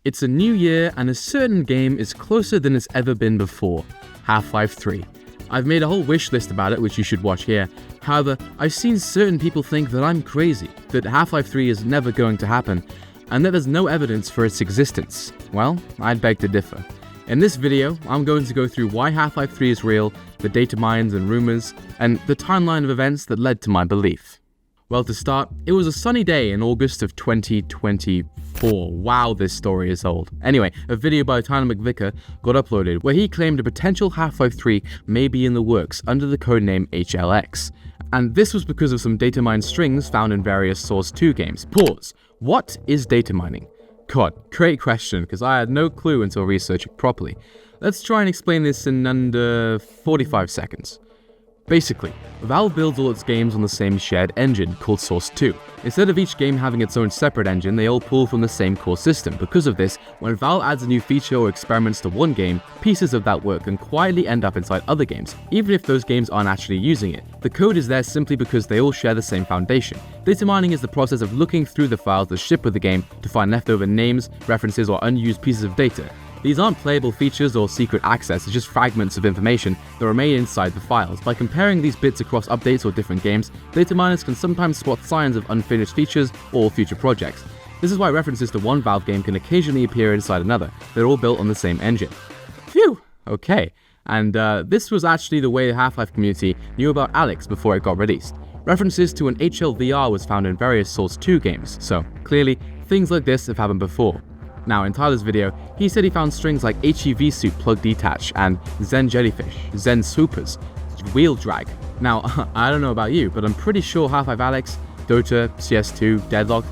It's a new year and a certain game is closer than it's ever been before, Half-Life 3. I've made a whole wish list about it, which you should watch here. However, I've seen certain people think that I'm crazy, that Half-Life 3 is never going to happen, and that there's no evidence for its existence. Well, I'd beg to differ. In this video, I'm going to go through why Half-Life 3 is real, the data mines and rumors, and the timeline of events that led to my belief. Well, to start, it was a sunny day in August of 2024. Wow, this story is old. Anyway, a video by Tyler McVicker got uploaded where he claimed a potential Half-Life 3 may be in the works under the codename HLX. And this was because of some data mine strings found in various Source 2 games. Pause. What is data mining? God, great question, because I had no clue until researching properly. Let's try and explain this in under 45 seconds. Basically, Valve builds all its games on the same shared engine called Source 2. Instead of each game having its own separate engine, they all pull from the same core system. Because of this, when Valve adds a new feature or experiments to one game, pieces of that work can quietly end up inside other games, even if those games aren't actually using it. The code is there simply because they all share the same foundation. Data mining is the process of looking through the files that ship with the game to find leftover names, references, or unused pieces of data. These aren't playable features or secret access, it's just fragments of information that remain inside the files. By comparing these bits across updates or different games, data miners can sometimes spot signs of unfinished features or future projects. This is why references to one Valve game can occasionally appear inside another. They're all built on the same engine. Phew! Okay. And this was actually the way the Half-Life community knew about Alyx before it got released. References to an HLVR was found in various Source 2 games, so clearly, things like this have happened before. Now, in Tyler's video, he said he found strings like HEV suit plug detach and Zen jellyfish, Zen swoopers, wheel drag. Now, I don't know about you, but I'm pretty sure Half-Life Alyx, Dota, CS2, Deadlock,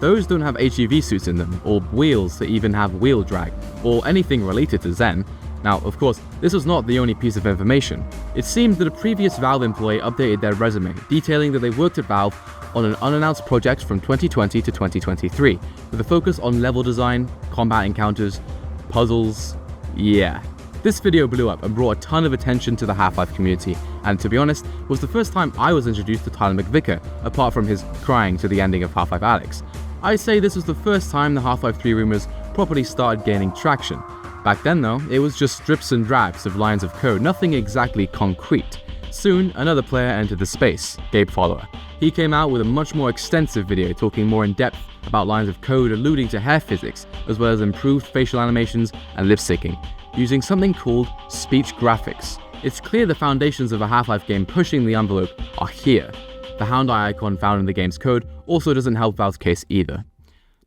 those don't have HEV suits in them, or wheels that even have wheel drag, or anything related to Zen. Now, of course, this was not the only piece of information. It seemed that a previous Valve employee updated their resume, detailing that they worked at Valve on an unannounced project from 2020 to 2023, with a focus on level design, combat encounters, puzzles. Yeah. This video blew up and brought a ton of attention to the Half-Life community, and to be honest, was the first time I was introduced to Tyler McVicker, apart from his crying to the ending of Half-Life Alyx. I'd say this was the first time the Half-Life 3 rumors properly started gaining traction. Back then though, it was just strips and drabs of lines of code, nothing exactly concrete. Soon, another player entered the space, Gabe Follower. He came out with a much more extensive video talking more in depth about lines of code alluding to hair physics, as well as improved facial animations and lip syncing, using something called speech graphics. It's clear the foundations of a Half-Life game pushing the envelope are here. The hound eye icon found in the game's code also doesn't help Valve's case either.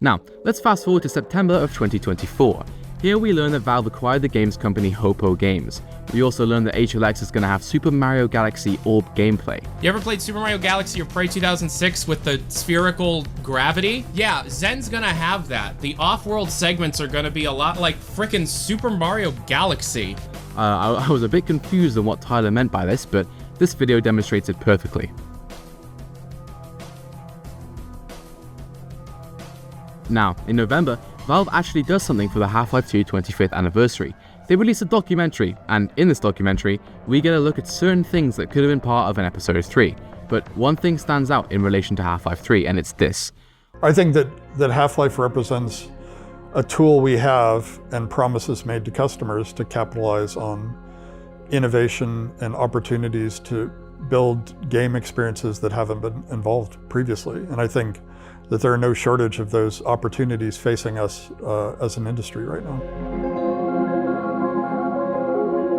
Now, let's fast forward to September of 2024. Here we learn that Valve acquired the games company Hopo Games. We also learn that HLX is going to have Super Mario Galaxy Orb gameplay. You ever played Super Mario Galaxy or Prey 2006 with the spherical gravity? Yeah, Zen's gonna have that. The off-world segments are gonna be a lot like frickin' Super Mario Galaxy. I was a bit confused on what Tyler meant by this, but this video demonstrates it perfectly. Now, in November, Valve actually does something for the Half-Life 2 25th anniversary. They release a documentary, and in this documentary, we get a look at certain things that could have been part of an episode 3. But one thing stands out in relation to Half-Life 3, and it's this. I think that Half-Life represents a tool we have and promises made to customers to capitalize on innovation and opportunities to build game experiences that haven't been involved previously. And I think that there are no shortage of those opportunities facing us as an industry right now.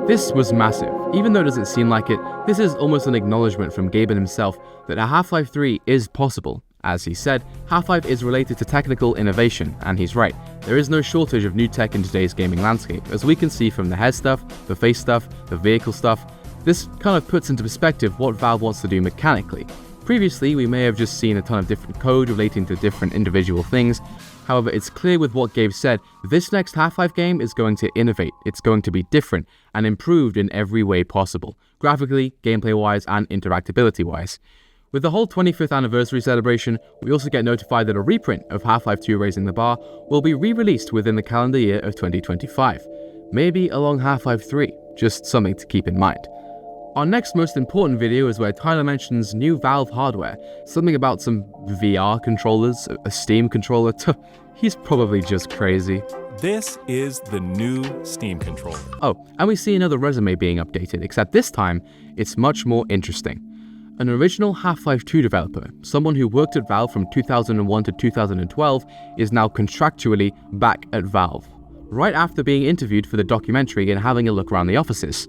This was massive. Even though it doesn't seem like it, this is almost an acknowledgement from Gaben himself that a Half-Life 3 is possible. As he said, Half-Life is related to technical innovation, and he's right. There is no shortage of new tech in today's gaming landscape, as we can see from the head stuff, the face stuff, the vehicle stuff. This kind of puts into perspective what Valve wants to do mechanically. Previously, we may have just seen a ton of different code relating to different individual things. However, it's clear with what Gabe said, this next Half-Life game is going to innovate, it's going to be different, and improved in every way possible, graphically, gameplay-wise, and interactability-wise. With the whole 25th anniversary celebration, we also get notified that a reprint of Half-Life 2 Raising the Bar will be re-released within the calendar year of 2025. Maybe along Half-Life 3, just something to keep in mind. Our next most important video is where Tyler mentions new Valve hardware, something about some VR controllers, a Steam controller. He's probably just crazy. This is the new Steam controller. Oh, and we see another resume being updated, except this time, it's much more interesting. An original Half-Life 2 developer, someone who worked at Valve from 2001 to 2012, is now contractually back at Valve, right after being interviewed for the documentary and having a look around the offices.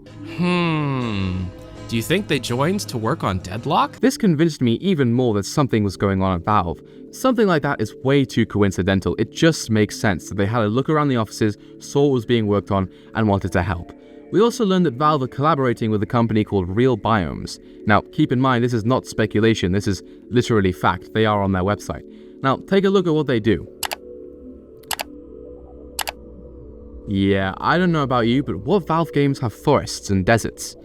Do you think they joined to work on Deadlock? This convinced me even more that something was going on at Valve. Something like that is way too coincidental. It just makes sense that they had a look around the offices, saw what was being worked on, and wanted to help. We also learned that Valve are collaborating with a company called Real Biomes. Now, keep in mind, this is not speculation, this is literally fact. They are on their website. Now, take a look at what they do. Yeah, I don't know about you, but what Valve games have forests and deserts?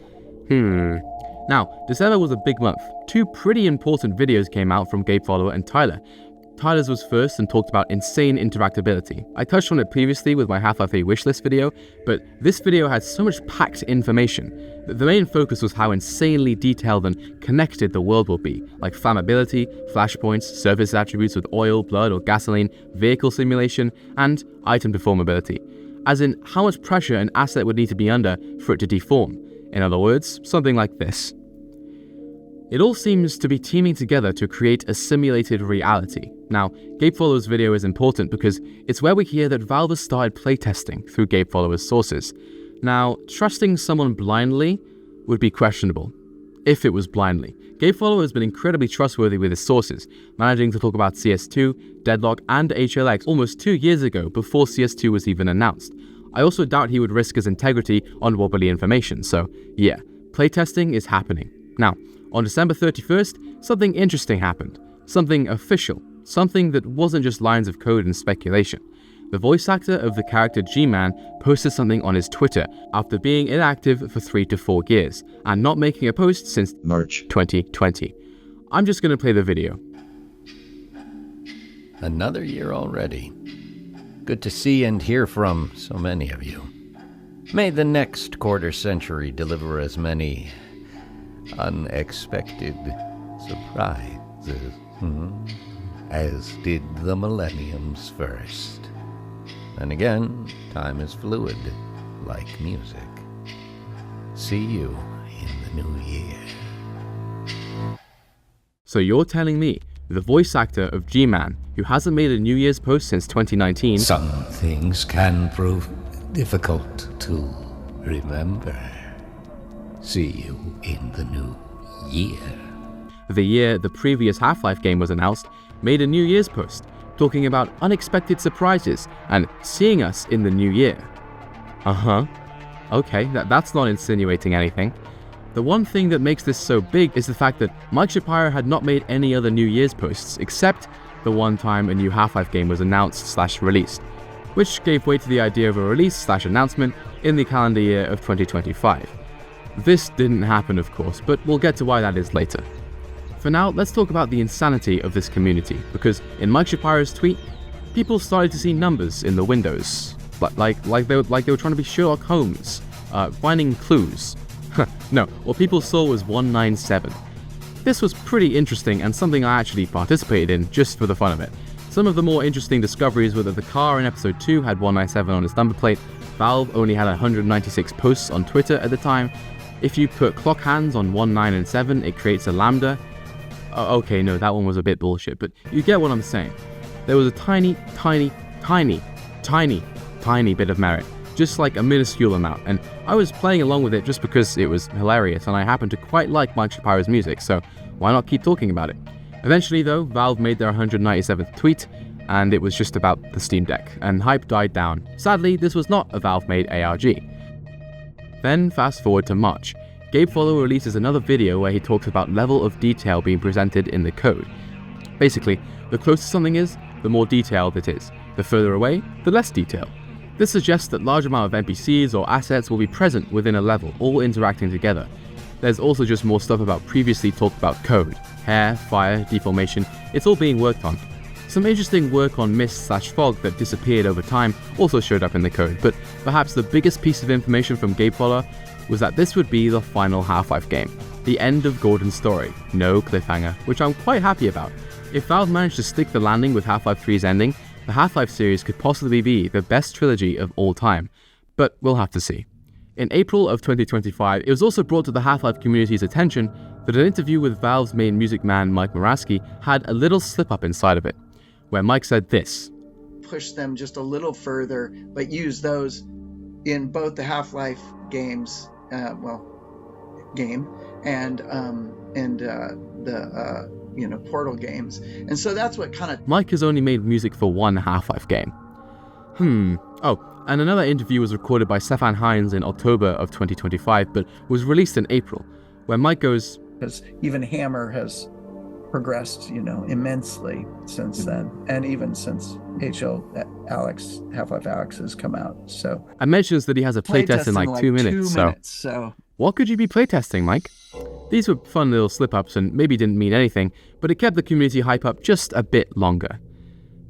Now, December was a big month. Two pretty important videos came out from Gabe Follower and Tyler. Tyler's was first and talked about insane interactability. I touched on it previously with my Half-Life 3 wishlist video, but this video had so much packed information. The main focus was how insanely detailed and connected the world will be, like flammability, flashpoints, surface attributes with oil, blood, or gasoline, vehicle simulation, and item deformability. As in, how much pressure an asset would need to be under for it to deform. In other words, something like this. It all seems to be teaming together to create a simulated reality. Now, Gabe Follower's video is important because it's where we hear that Valve has started playtesting through Gabe Follower's sources. Now, trusting someone blindly would be questionable, if it was blindly. Gabe Follower has been incredibly trustworthy with his sources, managing to talk about CS2, Deadlock, and HLX almost 2 years ago before CS2 was even announced. I also doubt he would risk his integrity on wobbly information, so yeah, playtesting is happening. Now, on December 31st, something interesting happened. Something official. Something that wasn't just lines of code and speculation. The voice actor of the character G-Man posted something on his Twitter after being inactive for 3 to 4 years, and not making a post since March 2020. I'm just gonna play the video. Another year already. Good to see and hear from so many of you. May the next quarter century deliver as many unexpected surprises as did the millennium's first. And again, time is fluid, like music. See you in the new year. So you're telling me the voice actor of G-Man, who hasn't made a New Year's post since 2019... Some things can prove difficult to remember. See you in the new year. The year the previous Half-Life game was announced, made a New Year's post, talking about unexpected surprises and seeing us in the new year. Okay, that's not insinuating anything. The one thing that makes this so big is the fact that Mike Shapiro had not made any other New Year's posts except the one time a new Half-Life game was announced/released, which gave way to the idea of a release/announcement in the calendar year of 2025. This didn't happen, of course, but we'll get to why that is later. For now, let's talk about the insanity of this community, because in Mike Shapiro's tweet, people started to see numbers in the windows, like they were trying to be Sherlock Holmes, finding clues. No, what people saw was 197. This was pretty interesting and something I actually participated in just for the fun of it. Some of the more interesting discoveries were that the car in episode 2 had 197 on its number plate, Valve only had 196 posts on Twitter at the time. If you put clock hands on 1, 9, and 7, it creates a lambda. Okay, no, that one was a bit bullshit, but you get what I'm saying. There was a tiny bit of merit, just like a minuscule amount, and I was playing along with it just because it was hilarious and I happened to quite like Mike Shapiro's music, so why not keep talking about it? Eventually though, Valve made their 197th tweet, and it was just about the Steam Deck, and hype died down. Sadly, this was not a Valve-made ARG. Then fast forward to March. Gabe Follower releases another video where he talks about level of detail being presented in the code. Basically, the closer something is, the more detailed it is. The further away, the less detail. This suggests that large amount of NPCs or assets will be present within a level, all interacting together. There's also just more stuff about previously talked about code. Hair, fire, deformation, it's all being worked on. Some interesting work on mist/fog that disappeared over time also showed up in the code, but perhaps the biggest piece of information from Gabe Follower was that this would be the final Half-Life game, the end of Gordon's story, no cliffhanger, which I'm quite happy about. If Valve managed to stick the landing with Half-Life 3's ending, the Half-Life series could possibly be the best trilogy of all time, but we'll have to see. In April of 2025, it was also brought to the Half-Life community's attention that an interview with Valve's main music man Mike Moraski had a little slip-up inside of it, where Mike said this: push them just a little further, but use those in both the Half-Life games, game and the Portal games, and so that's what kind of. Mike has only made music for one Half-Life game. Oh, and another interview was recorded by Stefan Hines in October of 2025, but was released in April, where Mike goes, because even Hammer has progressed, immensely since then, and even since Half-Life Alyx has come out. So, and mentions that he has a playtest in like 2 minutes. So, what could you be playtesting, Mike? These were fun little slip-ups and maybe didn't mean anything, but it kept the community hype up just a bit longer.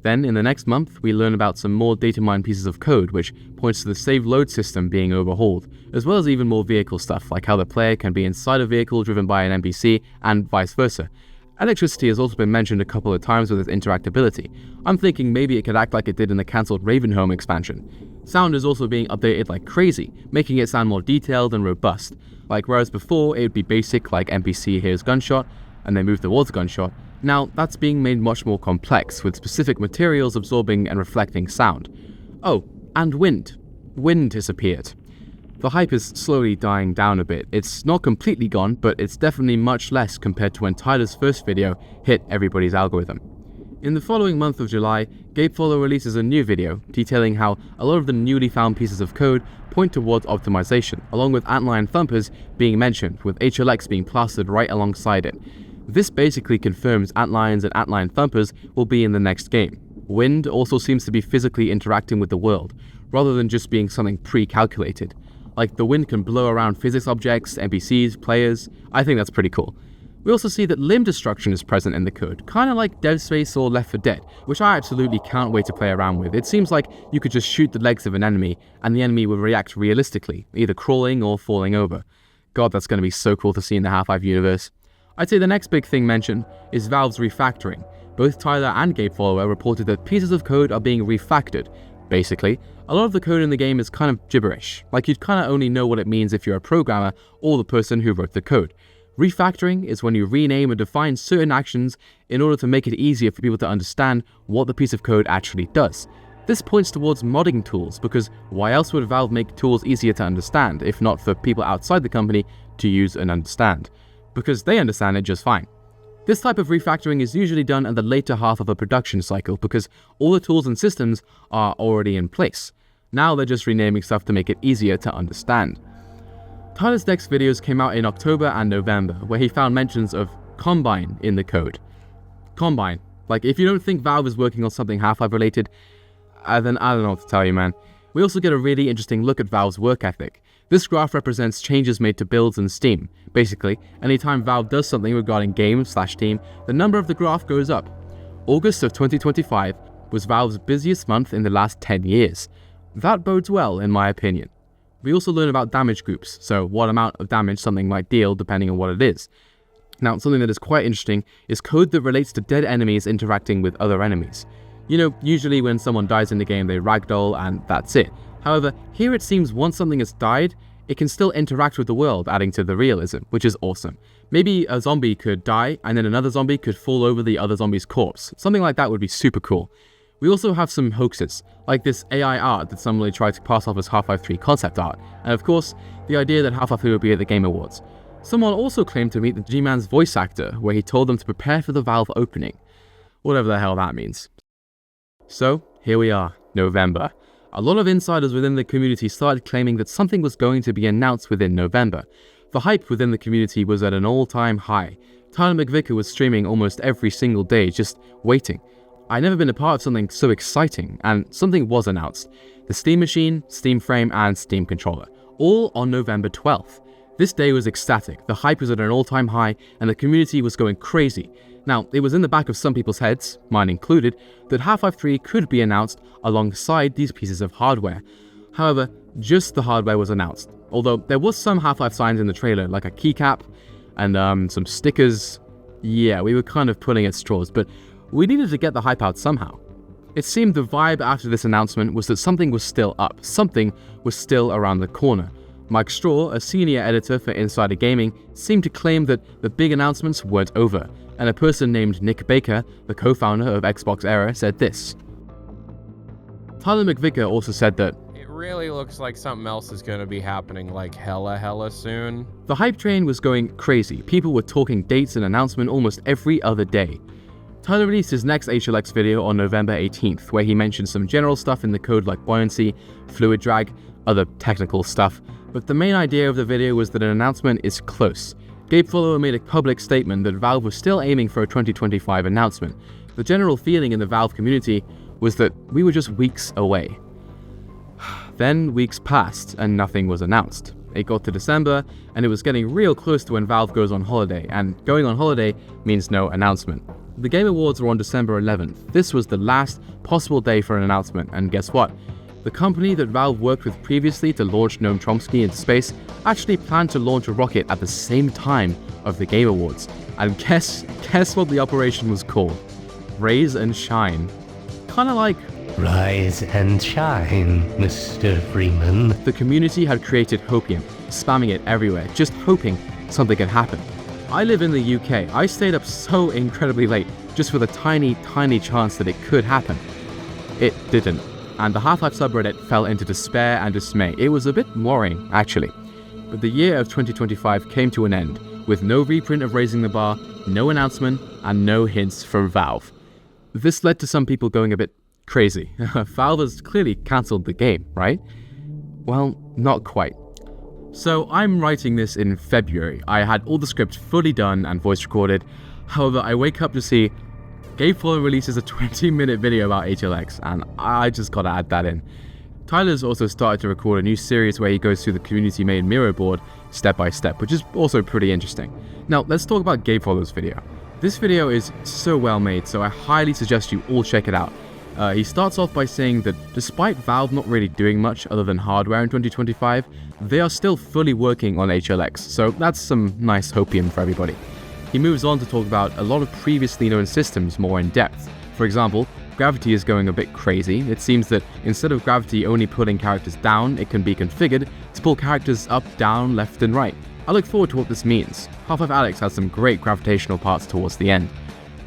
Then, in the next month, we learn about some more data mine pieces of code, which points to the save load system being overhauled, as well as even more vehicle stuff, like how the player can be inside a vehicle driven by an NPC, and vice versa. Electricity has also been mentioned a couple of times with its interactability. I'm thinking maybe it could act like it did in the cancelled Ravenholm expansion. Sound is also being updated like crazy, making it sound more detailed and robust. Like whereas before it would be basic like NPC hears gunshot, and they move towards gunshot, now that's being made much more complex, with specific materials absorbing and reflecting sound. Oh, and wind. Wind has appeared. The hype is slowly dying down a bit. It's not completely gone, but it's definitely much less compared to when Tyler's first video hit everybody's algorithm. In the following month of July, Gabefollow releases a new video detailing how a lot of the newly found pieces of code point towards optimization, along with antlion thumpers being mentioned, with HLX being plastered right alongside it. This basically confirms antlions and antlion thumpers will be in the next game. Wind also seems to be physically interacting with the world, rather than just being something pre-calculated. Like the wind can blow around physics objects, NPCs, players. I think that's pretty cool. We also see that limb destruction is present in the code, kinda like Dead Space or Left 4 Dead, which I absolutely can't wait to play around with. It seems like you could just shoot the legs of an enemy, and the enemy will react realistically, either crawling or falling over. God, that's gonna be so cool to see in the Half-Life universe. I'd say the next big thing mentioned is Valve's refactoring. Both Tyler and Gabefollow reported that pieces of code are being refactored. Basically, a lot of the code in the game is kind of gibberish, like you'd kinda only know what it means if you're a programmer or the person who wrote the code. Refactoring is when you rename and define certain actions in order to make it easier for people to understand what the piece of code actually does. This points towards modding tools, because why else would Valve make tools easier to understand if not for people outside the company to use and understand? Because they understand it just fine. This type of refactoring is usually done at the later half of a production cycle because all the tools and systems are already in place. Now they're just renaming stuff to make it easier to understand. Tyler's next videos came out in October and November, where he found mentions of Combine in the code. Combine. Like, if you don't think Valve is working on something Half-Life related, then I don't know what to tell you, man. We also get a really interesting look at Valve's work ethic. This graph represents changes made to builds in Steam. Basically, anytime Valve does something regarding game/team, the number of the graph goes up. August of 2025 was Valve's busiest month in the last 10 years. That bodes well, in my opinion. We also learn about damage groups, so what amount of damage something might deal depending on what it is. Now, something that is quite interesting is code that relates to dead enemies interacting with other enemies. You know, usually when someone dies in the game they ragdoll and that's it. However, here it seems once something has died, it can still interact with the world, adding to the realism, which is awesome. Maybe a zombie could die and then another zombie could fall over the other zombie's corpse. Something like that would be super cool. We also have some hoaxes, like this AI art that somebody tried to pass off as Half-Life 3 concept art, and of course, the idea that Half-Life 3 would be at the Game Awards. Someone also claimed to meet the G-Man's voice actor, where he told them to prepare for the Valve opening. Whatever the hell that means. So, here we are, November. A lot of insiders within the community started claiming that something was going to be announced within November. The hype within the community was at an all-time high. Tyler McVicker was streaming almost every single day, just waiting. I'd never been a part of something so exciting, and something was announced. The Steam Machine, Steam Frame, and Steam Controller, all on November 12th. This day was ecstatic, the hype was at an all-time high, and the community was going crazy. Now, it was in the back of some people's heads, mine included, that Half-Life 3 could be announced alongside these pieces of hardware. However, just the hardware was announced, although there was some Half-Life signs in the trailer, like a keycap and some stickers. Yeah, we were kind of pulling at straws, but we needed to get the hype out somehow. It seemed the vibe after this announcement was that something was still up, something was still around the corner. Mike Straw, a senior editor for Insider Gaming, seemed to claim that the big announcements weren't over, and a person named Nick Baker, the co-founder of Xbox Era, said this. Tyler McVicker also said that it really looks like something else is going to be happening like hella soon. The hype train was going crazy. People were talking dates and announcement almost every other day. Tyler released his next HLX video on November 18th, where he mentioned some general stuff in the code like buoyancy, fluid drag, other technical stuff, but the main idea of the video was that an announcement is close. Gabe Follower made a public statement that Valve was still aiming for a 2025 announcement. The general feeling in the Valve community was that we were just weeks away. Then weeks passed and nothing was announced. It got to December and it was getting real close to when Valve goes on holiday, and going on holiday means no announcement. The Game Awards were on December 11th. This was the last possible day for an announcement, and guess what? The company that Valve worked with previously to launch Noam Chomsky into space actually planned to launch a rocket at the same time of the Game Awards. And guess what the operation was called? Raise and Shine. Kinda like Rise and shine, Mr. Freeman. the community had created hopium, spamming it everywhere, just hoping something could happen. I live in the UK. I stayed up so incredibly late just for the tiny chance that it could happen. It didn't, and the Half-Life subreddit fell into despair and dismay. It was a bit worrying, actually. But the year of 2025 came to an end, with no reprint of Raising the Bar, no announcement, and no hints from Valve. This led to some people going a bit crazy. Valve has clearly cancelled the game, right? Well, not quite. So I'm writing this in February. I had all the script fully done and voice recorded. However, I wake up to see Gabe Follower releases a 20-minute video about HLX, and I just gotta add that in. Tyler's also started to record a new series where he goes through the community-made Miro Board step by step, which is also pretty interesting. Now, let's talk about Gabe Follower's video. This video is so well made, so I highly suggest you all check it out. He starts off by saying that despite Valve not really doing much other than hardware in 2025, they are still fully working on HLX, so that's some nice hopium for everybody. He moves on to talk about a lot of previously known systems more in depth. For example, Gravity is going a bit crazy. It seems that instead of Gravity only pulling characters down, it can be configured to pull characters up, down, left and right. I look forward to what this means. Half-Life Alyx has some great gravitational parts towards the end.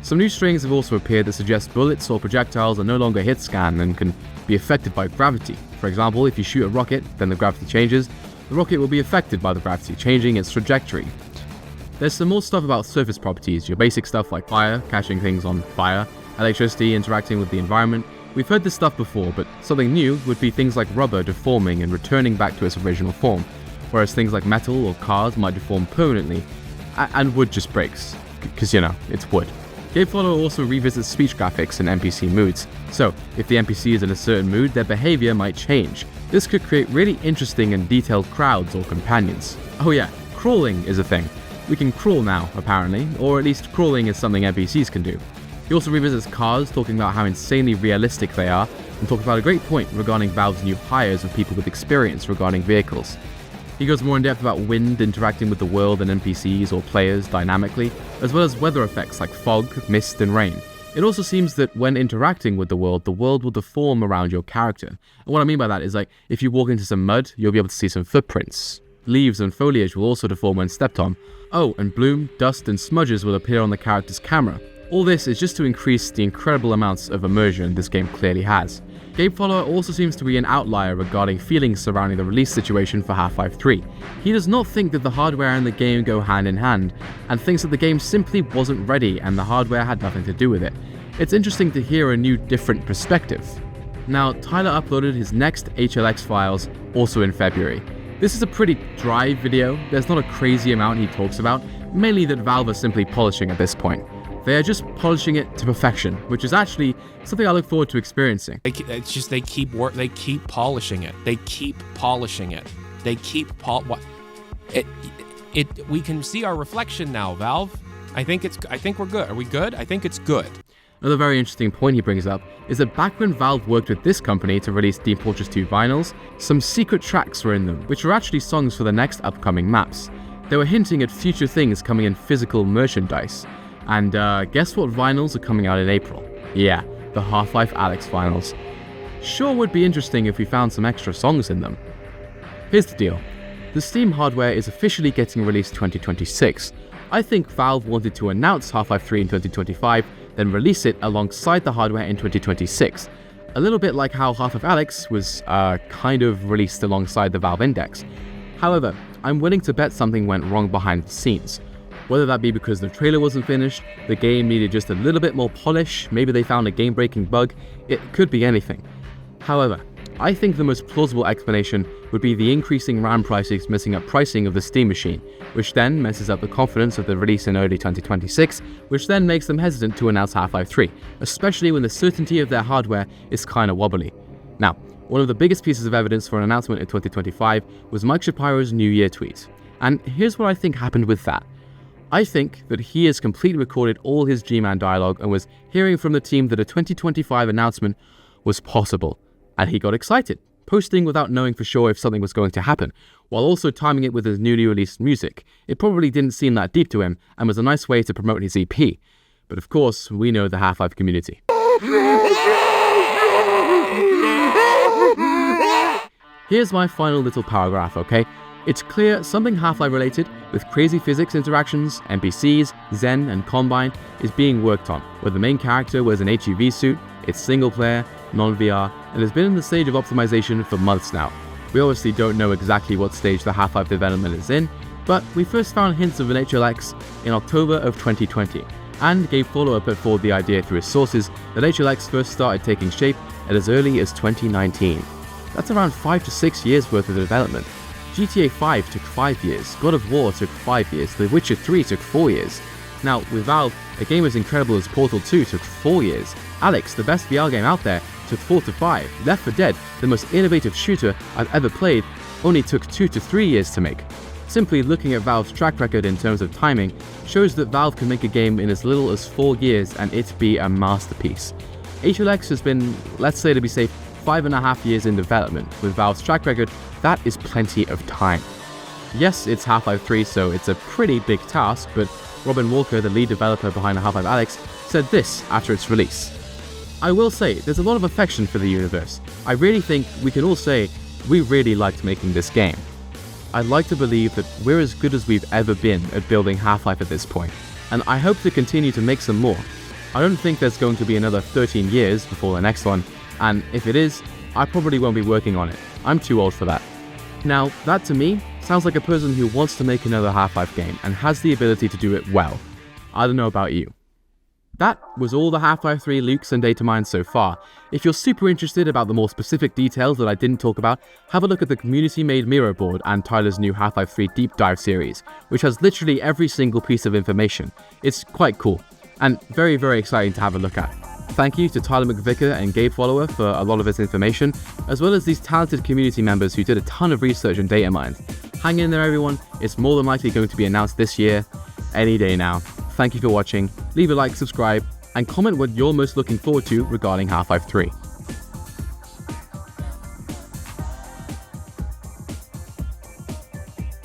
Some new strings have also appeared that suggest bullets or projectiles are no longer hit scan and can be affected by gravity. For example, if you shoot a rocket, then the gravity changes, the rocket will be affected by the gravity, changing its trajectory. There's some more stuff about surface properties, your basic stuff like fire, catching things on fire, electricity interacting with the environment. We've heard this stuff before, but something new would be things like rubber deforming and returning back to its original form, whereas things like metal or cars might deform permanently, and wood just breaks, because it's wood. Gabe Follower also revisits speech graphics and NPC moods, so if the NPC is in a certain mood, their behavior might change. This could create really interesting and detailed crowds or companions. Oh yeah, crawling is a thing. We can crawl now, apparently, or at least crawling is something NPCs can do. He also revisits cars, talking about how insanely realistic they are, and talks about a great point regarding Valve's new hires of people with experience regarding vehicles. He goes more in depth about wind interacting with the world and NPCs or players dynamically, as well as weather effects like fog, mist, and rain. It also seems that when interacting with the world will deform around your character. And what I mean by that is, like, if you walk into some mud, you'll be able to see some footprints. Leaves and foliage will also deform when stepped on. Oh, and bloom, dust, and smudges will appear on the character's camera. All this is just to increase the incredible amounts of immersion this game clearly has. Gabe Follower also seems to be an outlier regarding feelings surrounding the release situation for Half-Life 3. He does not think that the hardware and the game go hand in hand, and thinks that the game simply wasn't ready and the hardware had nothing to do with it. It's interesting to hear a new, different perspective. Now, Tyler uploaded his next HLX files also in February. This is a pretty dry video. There's not a crazy amount he talks about, mainly that Valve are simply polishing at this point. They are just polishing it to perfection, which is actually something I look forward to experiencing. It's just they keep polishing it. They keep polishing it. They keep we can see our reflection now, Valve. I think we're good. Are we good? I think it's good. Another very interesting point he brings up is that back when Valve worked with this company to release Team Fortress 2 vinyls, some secret tracks were in them, which were actually songs for the next upcoming maps. They were hinting at future things coming in physical merchandise. And guess what vinyls are coming out in April? Yeah, the Half-Life Alyx vinyls. Sure would be interesting if we found some extra songs in them. Here's the deal. The Steam hardware is officially getting released 2026. I think Valve wanted to announce Half-Life 3 in 2025, then release it alongside the hardware in 2026. A little bit like how Half-Life Alyx was kind of released alongside the Valve Index. However, I'm willing to bet something went wrong behind the scenes. Whether that be because the trailer wasn't finished, the game needed just a little bit more polish, maybe they found a game-breaking bug, it could be anything. However, I think the most plausible explanation would be the increasing RAM prices messing up pricing of the Steam machine, which then messes up the confidence of the release in early 2026, which then makes them hesitant to announce Half-Life 3, especially when the certainty of their hardware is kinda wobbly. Now, one of the biggest pieces of evidence for an announcement in 2025 was Mike Shapiro's New Year tweet. And here's what I think happened with that. I think that he has completely recorded all his G-Man dialogue and was hearing from the team that a 2025 announcement was possible. And he got excited, posting without knowing for sure if something was going to happen, while also timing it with his newly released music. It probably didn't seem that deep to him and was a nice way to promote his EP. But of course, we know the Half-Life community. Here's my final little paragraph, okay? It's clear something Half-Life related, with crazy physics interactions, NPCs, Zen, and Combine, is being worked on, where the main character wears an HEV suit, it's single player, non-VR, and has been in the stage of optimization for months now. We obviously don't know exactly what stage the Half-Life development is in, but we first found hints of an HLX in October of 2020, and gave follow-up put forward the idea through his sources that HLX first started taking shape at as early as 2019. That's around 5 to 6 years worth of development. GTA 5 took 5 years, God of War took 5 years, The Witcher 3 took 4 years. Now, with Valve, a game as incredible as Portal 2 took 4 years. Alyx, the best VR game out there, took 4 to 5. Left 4 Dead, the most innovative shooter I've ever played, only took 2 to 3 years to make. Simply looking at Valve's track record in terms of timing shows that Valve can make a game in as little as 4 years and it be a masterpiece. HLX has been, let's say to be safe, 5.5 years in development. With Valve's track record, that is plenty of time. Yes, it's Half-Life 3, so it's a pretty big task, but Robin Walker, the lead developer behind Half-Life Alyx, said this after its release. I will say, there's a lot of affection for the universe. I really think we can all say we really liked making this game. I'd like to believe that we're as good as we've ever been at building Half-Life at this point, and I hope to continue to make some more. I don't think there's going to be another 13 years before the next one, and if it is, I probably won't be working on it. I'm too old for that. Now, that to me sounds like a person who wants to make another Half-Life game and has the ability to do it well. I don't know about you. That was all the Half-Life 3 leaks and data mines so far. If you're super interested about the more specific details that I didn't talk about, have a look at the community-made Miro Board and Tyler's new Half-Life 3 Deep Dive series, which has literally every single piece of information. It's quite cool, and very, very exciting to have a look at. Thank you to Tyler McVicker and Gabe Follower for a lot of his information, as well as these talented community members who did a ton of research and data mines. Hang in there everyone, it's more than likely going to be announced this year, any day now. Thank you for watching, leave a like, subscribe, and comment what you're most looking forward to regarding Half-Life 3.